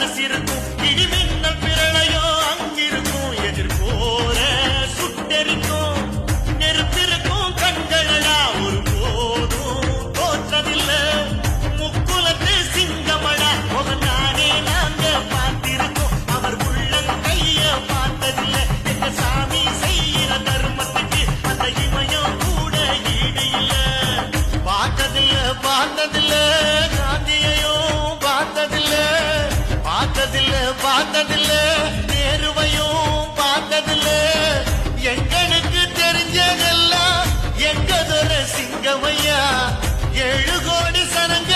மனசிருக்கும் இடிமின்னல் பிரளையோ அங்கிருக்கும் எதிர்போர சுட்டெரிக்கும் நெருப்பிருக்கும் கண்களடா ஒரு போதும் தோற்றதில்லை முக்குலத்து சிங்கமடா நானே நாங்க பார்த்திருக்கோம் அவர் உள்ளங்கைய பார்த்ததில்லை எங்க சாமி செய்கிற தர்மத்துக்கு அந்த இமயம் கூட ஈடு இல்ல பார்த்ததில்லை காந்தியையும் பார்த்ததில்லை நேருவையும் பார்த்ததில்லை எங்களுக்கு தெரிஞ்சதெல்லாம் எங்கதொரு சிங்கமையா 7 கோடி சனங்க